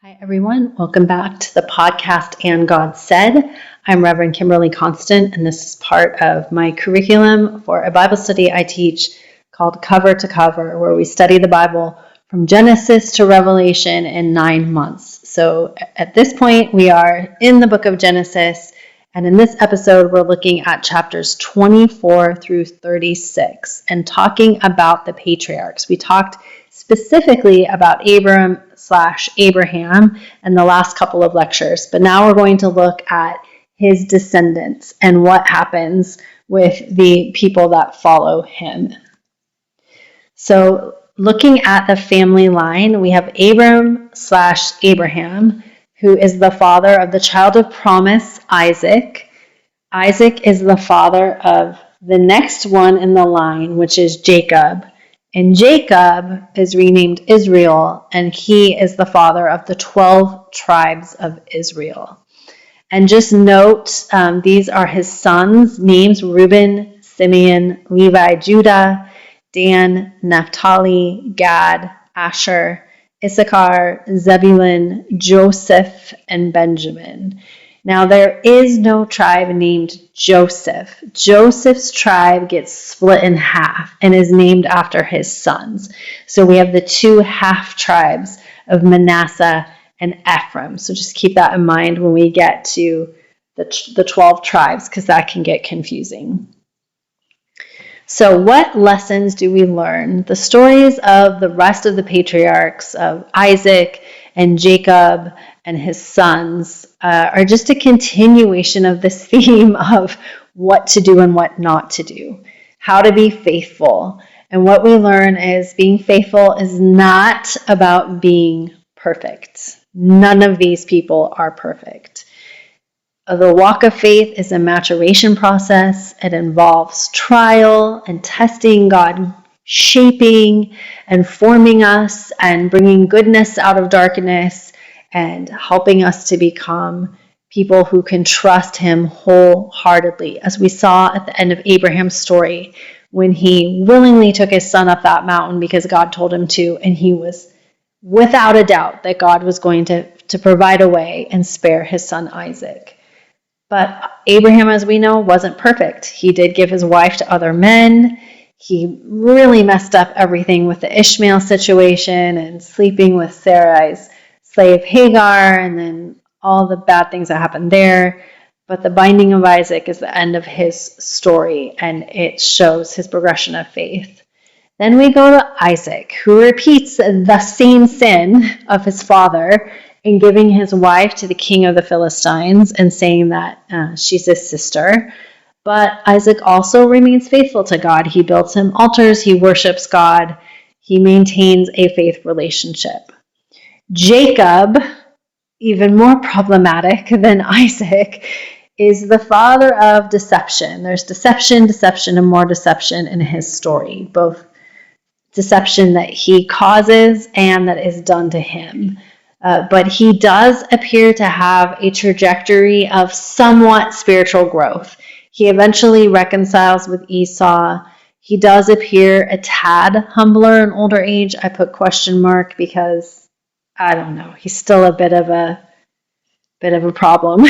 Hi, everyone. Welcome back to the podcast And God Said. I'm Reverend Kimberly Constant, and this is part of my curriculum for a Bible study I teach called Cover to Cover, where we study the Bible from Genesis to Revelation in 9 months. So at this point, we are in the book of Genesis, and in this episode, we're looking at chapters 24 through 36 and talking about the patriarchs. We talked specifically about Abraham in the last couple of lectures, but now we're going to look at his descendants and what happens with the people that follow him. So looking at the family line, we have Abraham, who is the father of the child of promise, Isaac. Isaac is the father of the next one in the line, which is Jacob. And Jacob is renamed Israel, and he is the father of the 12 tribes of Israel. And just note, these are his sons' names: Reuben, Simeon, Levi, Judah, Dan, Naphtali, Gad, Asher, Issachar, Zebulun, Joseph, and Benjamin. Now, there is no tribe named Joseph. Joseph's tribe gets split in half and is named after his sons. So we have the two half tribes of Manasseh and Ephraim. So just keep that in mind when we get to the 12 tribes, because that can get confusing. So what lessons do we learn? The stories of the rest of the patriarchs, of Isaac and Jacob and his sons, are just a continuation of this theme of what to do and what not to do, how to be faithful. And what we learn is being faithful is not about being perfect. None of these people are perfect. The walk of faith is a maturation process. It involves trial and testing, God shaping and forming us and bringing goodness out of darkness and helping us to become people who can trust him wholeheartedly, as we saw at the end of Abraham's story, when he willingly took his son up that mountain because God told him to, and he was without a doubt that God was going to provide a way and spare his son Isaac. But Abraham, as we know, wasn't perfect. He did give his wife to other men. He really messed up everything with the Ishmael situation and sleeping with Sarai's slave Hagar, and then all the bad things that happened there. But the binding of Isaac is the end of his story, and it shows his progression of faith. Then we go to Isaac, who repeats the same sin of his father in giving his wife to the king of the Philistines and saying that she's his sister. But Isaac also remains faithful to God. He builds him altars. He worships God. He maintains a faith relationship. Jacob, even more problematic than Isaac, is the father of deception. There's deception, and more deception in his story, both deception that he causes and that is done to him. But he does appear to have a trajectory of somewhat spiritual growth. He eventually reconciles with Esau. He does appear a tad humbler in older age. I put question mark because, I don't know, he's still a bit of a problem.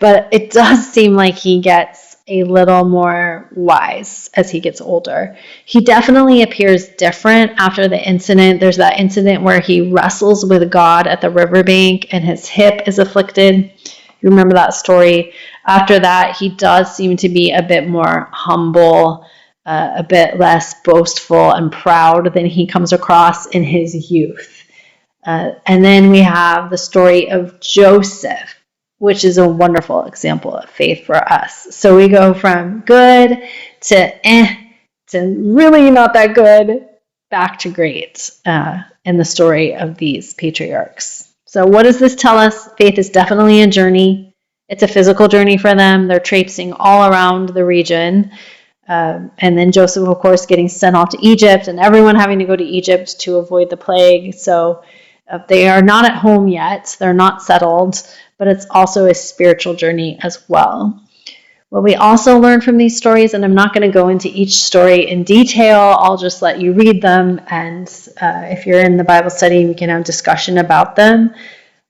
But it does seem like he gets a little more wise as he gets older. He definitely appears different after the incident. There's that incident where he wrestles with God at the riverbank and his hip is afflicted. You remember that story? After that, he does seem to be a bit more humble, a bit less boastful and proud than he comes across in his youth. And then we have the story of Joseph, which is a wonderful example of faith for us. So we go from good to really not that good, back to great in the story of these patriarchs. So what does this tell us? Faith is definitely a journey. It's a physical journey for them. They're traipsing all around the region. And then Joseph, of course, getting sent off to Egypt, and everyone having to go to Egypt to avoid the plague. So they are not at home yet. They're not settled, but it's also a spiritual journey as well. What we also learn from these stories, and I'm not going to go into each story in detail, I'll just let you read them, and if you're in the Bible study, we can have discussion about them.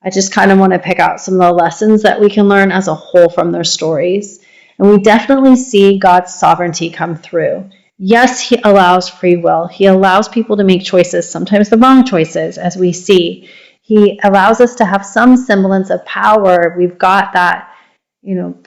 I just kind of want to pick out some of the lessons that we can learn as a whole from their stories. And we definitely see God's sovereignty come through. Yes, he allows free will. He allows people to make choices, sometimes the wrong choices, as we see. He allows us to have some semblance of power. We've got that,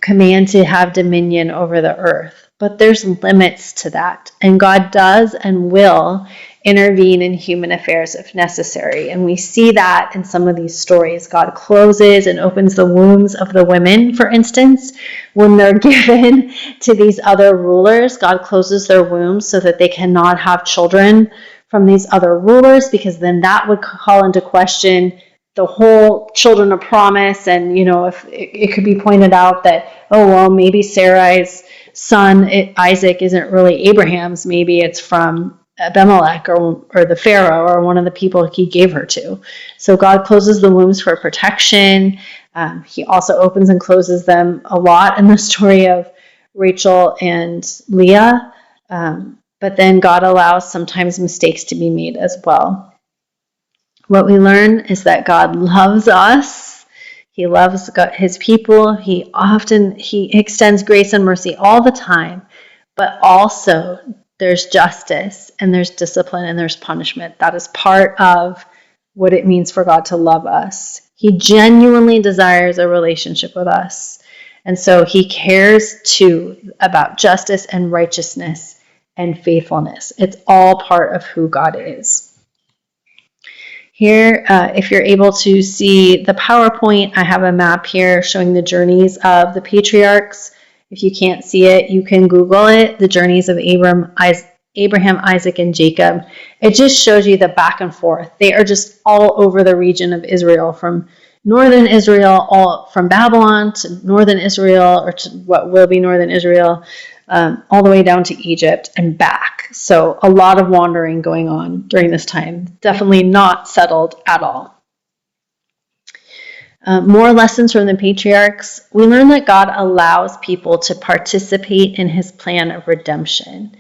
command to have dominion over the earth. But there's limits to that. And God does and will intervene in human affairs if necessary. And we see that in some of these stories. God closes and opens the wombs of the women, for instance, when they're given to these other rulers. God closes their wombs so that they cannot have children from these other rulers, because then that would call into question the whole children of promise. And, if it could be pointed out that, maybe Sarai's son, Isaac, isn't really Abraham's. Maybe it's from Abimelech or the Pharaoh or one of the people he gave her to. So God closes the wombs for protection. He also opens and closes them a lot in the story of Rachel and Leah. But then God allows sometimes mistakes to be made as well. What we learn is that God loves us. He loves his people. He extends grace and mercy all the time, but also there's justice and there's discipline and there's punishment. That is part of what it means for God to love us. He genuinely desires a relationship with us. And so he cares too about justice and righteousness and faithfulness. It's all part of who God is. Here, if you're able to see the PowerPoint, I have a map here showing the journeys of the patriarchs. If you can't see it, you can Google it, the journeys of Abraham, Isaac, and Jacob. It just shows you the back and forth. They are just all over the region of Israel, from northern Israel, all from Babylon to northern Israel, or to what will be northern Israel, all the way down to Egypt and back. So a lot of wandering going on during this time. Definitely not settled at all. More lessons from the patriarchs. We learn that God allows people to participate in his plan of redemption.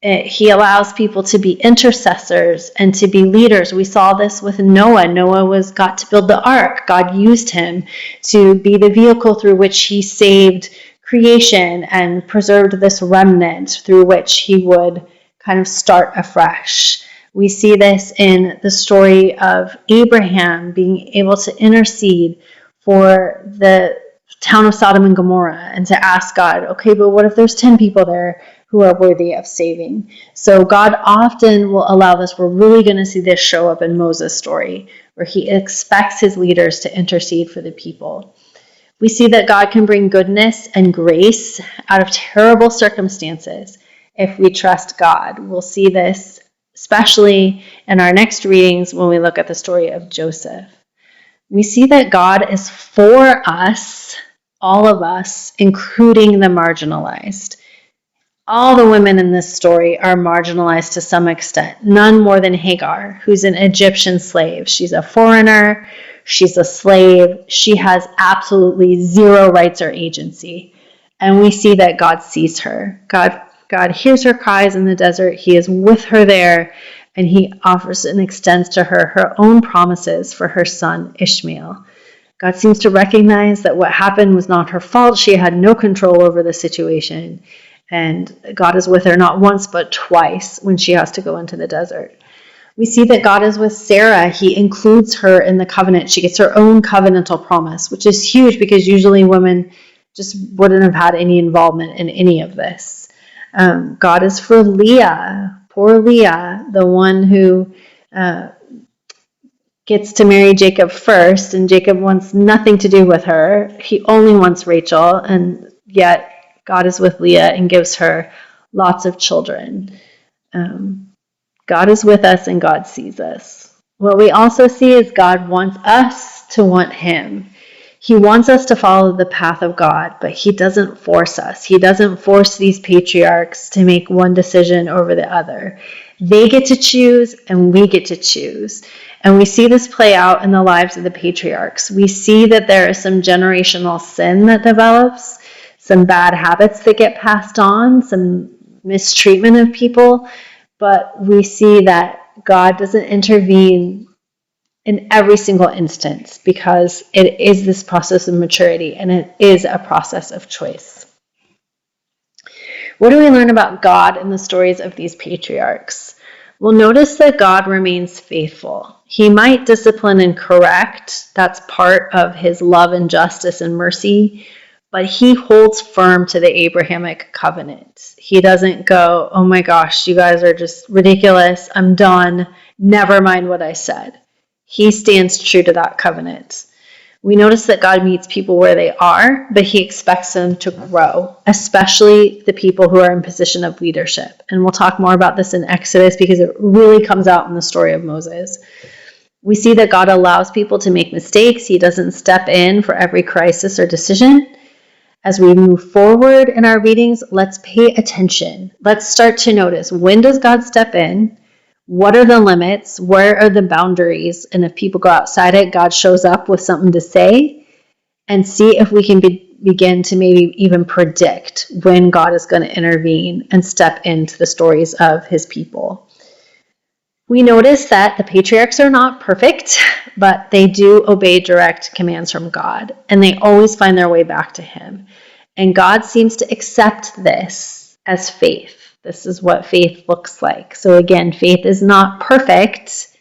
He allows people to be intercessors and to be leaders. We saw this with Noah. Noah got to build the ark. God used him to be the vehicle through which he saved creation and preserved this remnant through which he would kind of start afresh. We see this in the story of Abraham being able to intercede for the town of Sodom and Gomorrah and to ask God, okay, but what if there's 10 people there who are worthy of saving? So God often will allow this. We're really going to see this show up in Moses' story, where he expects his leaders to intercede for the people. We see that God can bring goodness and grace out of terrible circumstances if we trust God. We'll see this especially in our next readings when we look at the story of Joseph. We see that God is for us, all of us, including the marginalized. All the women in this story are marginalized to some extent, none more than Hagar, who's an Egyptian slave. She's a foreigner. She's a slave. She has absolutely zero rights or agency. And we see that God sees her. God hears her cries in the desert. He is with her there, and he offers and extends to her her own promises for her son Ishmael. God seems to recognize that what happened was not her fault. She had no control over the situation. And God is with her not once but twice when she has to go into the desert. We see that God is with Sarah. He includes her in the covenant. She gets her own covenantal promise, which is huge because usually women just wouldn't have had any involvement in any of this. God is for Leah, poor Leah, the one who gets to marry Jacob first, and Jacob wants nothing to do with her. He only wants Rachel, and yet God is with Leah and gives her lots of children. God is with us and God sees us. What we also see is God wants us to want him. He wants us to follow the path of God, but he doesn't force us. He doesn't force these patriarchs to make one decision over the other. They get to choose and we get to choose. And we see this play out in the lives of the patriarchs. We see that there is some generational sin that develops. some bad habits that get passed on, some mistreatment of people, but we see that God doesn't intervene in every single instance because it is this process of maturity and it is a process of choice. What do we learn about God in the stories of these patriarchs? Well, notice that God remains faithful. He might discipline and correct. That's part of his love and justice and mercy. But he holds firm to the Abrahamic covenant. He doesn't go, oh my gosh, you guys are just ridiculous. I'm done. Never mind what I said. He stands true to that covenant. We notice that God meets people where they are, but he expects them to grow, especially the people who are in position of leadership. And we'll talk more about this in Exodus because it really comes out in the story of Moses. We see that God allows people to make mistakes. He doesn't step in for every crisis or decision. As we move forward in our readings, let's pay attention. Let's start to notice, when does God step in? What are the limits? Where are the boundaries? And if people go outside it, God shows up with something to say, and see if we can begin to maybe even predict when God is going to intervene and step into the stories of his people. We notice that the patriarchs are not perfect, but they do obey direct commands from God, and they always find their way back to him. And God seems to accept this as faith. This is what faith looks like. So again, faith is not perfect.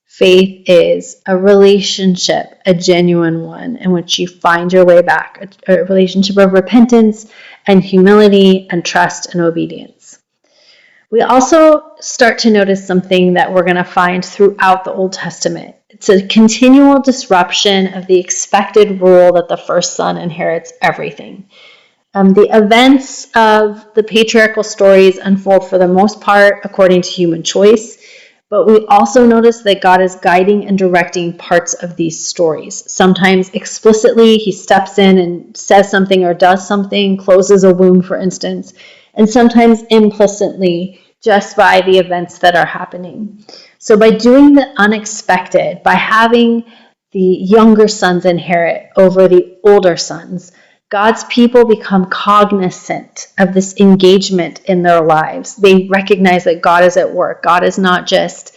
Faith is a relationship, a genuine one, in which you find your way back, a relationship of repentance and humility and trust and obedience. We also start to notice something that we're going to find throughout the Old Testament. It's a continual disruption of the expected rule that the first son inherits everything. The events of the patriarchal stories unfold for the most part according to human choice, but we also notice that God is guiding and directing parts of these stories. Sometimes explicitly, he steps in and says something or does something, closes a womb, for instance, and sometimes implicitly, just by the events that are happening. So by doing the unexpected, by having the younger sons inherit over the older sons, God's people become cognizant of this engagement in their lives. They recognize that God is at work. God is not just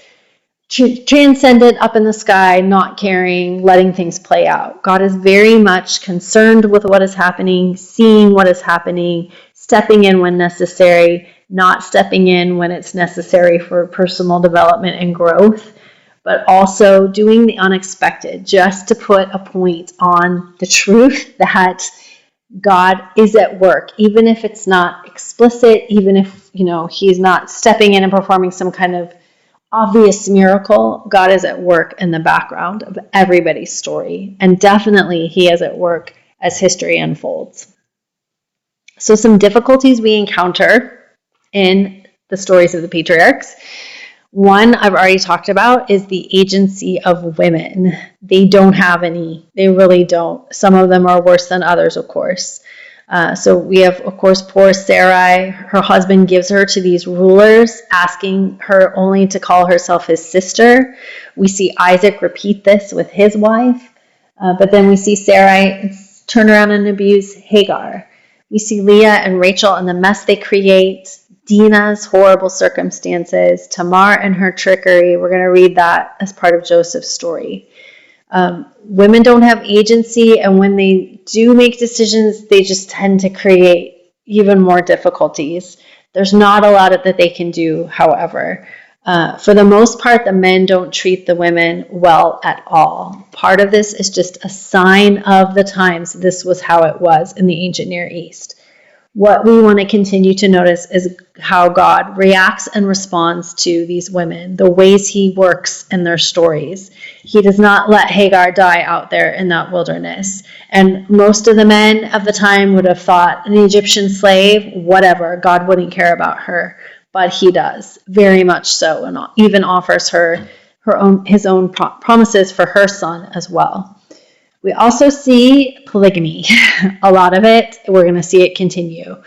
transcendent up in the sky, not caring, letting things play out. God is very much concerned with what is happening, seeing what is happening, stepping in when necessary, not stepping in when it's necessary for personal development and growth, but also doing the unexpected just to put a point on the truth that God is at work, even if it's not explicit, even if, he's not stepping in and performing some kind of obvious miracle. God is at work in the background of everybody's story. And definitely he is at work as history unfolds. So some difficulties we encounter in the stories of the patriarchs. One I've already talked about is the agency of women. They don't have any. They really don't. Some of them are worse than others, of course. So we have, of course, poor Sarai. Her husband gives her to these rulers, asking her only to call herself his sister. We see Isaac repeat this with his wife. But then we see Sarai turn around and abuse Hagar. We see Leah and Rachel and the mess they create. Dinah's horrible circumstances, Tamar and her trickery. We're going to read that as part of Joseph's story. Women don't have agency, and when they do make decisions, they just tend to create even more difficulties. There's not a lot that they can do, however. For the most part, the men don't treat the women well at all. Part of this is just a sign of the times. This was how it was in the ancient Near East. What we want to continue to notice is how God reacts and responds to these women, the ways he works in their stories. He does not let Hagar die out there in that wilderness. And most of the men of the time would have thought an Egyptian slave, whatever, God wouldn't care about her. But he does, very much so, and even offers her his own promises for her son as well. We also see polygamy. A lot of it, we're going to see it continue.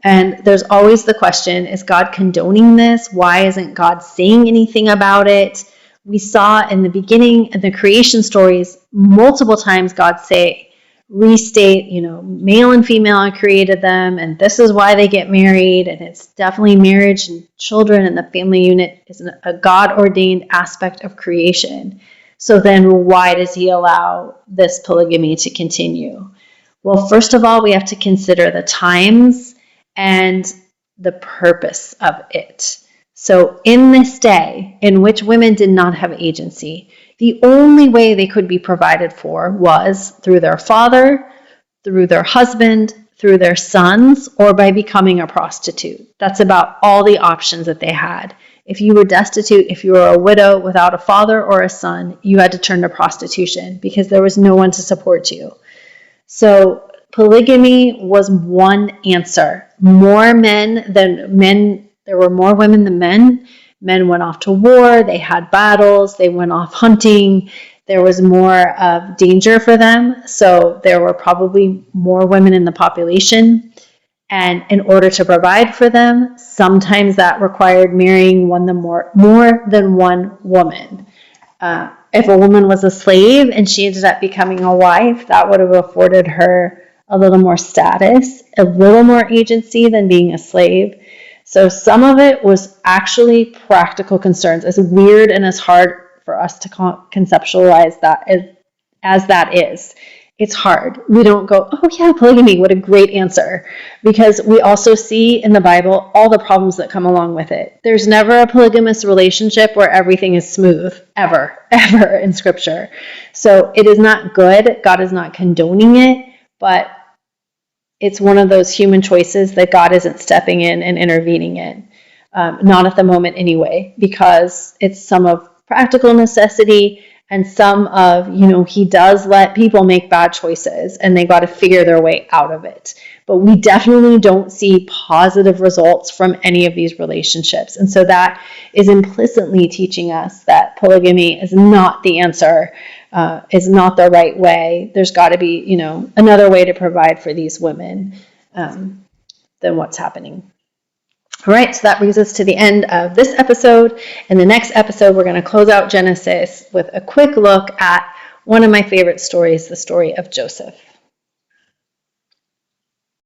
And there's always the question, is God condoning this? Why isn't God saying anything about it? We saw in the beginning of the creation stories multiple times God say, restate, male and female I created them, and this is why they get married, and it's definitely marriage and children, and the family unit is a God-ordained aspect of creation. So then why does he allow this polygamy to continue? Well, first of all, we have to consider the times and the purpose of it. So in this day in which women did not have agency, the only way they could be provided for was through their father, through their husband, through their sons, or by becoming a prostitute. That's about all the options that they had. If you were destitute, if you were a widow without a father or a son, you had to turn to prostitution because there was no one to support you. So polygamy was one answer. More men than men, there were more women than men. Men went off to war, they had battles, they went off hunting. There was more of danger for them. So there were probably more women in the population. And in order to provide for them, sometimes that required marrying more than one woman. If a woman was a slave and she ended up becoming a wife, that would have afforded her a little more status, a little more agency than being a slave. So some of it was actually practical concerns, as weird and as hard for us to conceptualize that as that is. It's hard. We don't go, oh yeah, polygamy, what a great answer. Because we also see in the Bible all the problems that come along with it. There's never a polygamous relationship where everything is smooth, ever in Scripture. So it is not good. God is not condoning it, but it's one of those human choices that God isn't stepping in and intervening in. Not at the moment anyway, because it's some of practical necessity and some of, he does let people make bad choices and they got to figure their way out of it. But we definitely don't see positive results from any of these relationships. And so that is implicitly teaching us that polygamy is not the answer, is not the right way. There's got to be, another way to provide for these women than what's happening. All right, so that brings us to the end of this episode. In the next episode, we're going to close out Genesis with a quick look at one of my favorite stories, the story of Joseph.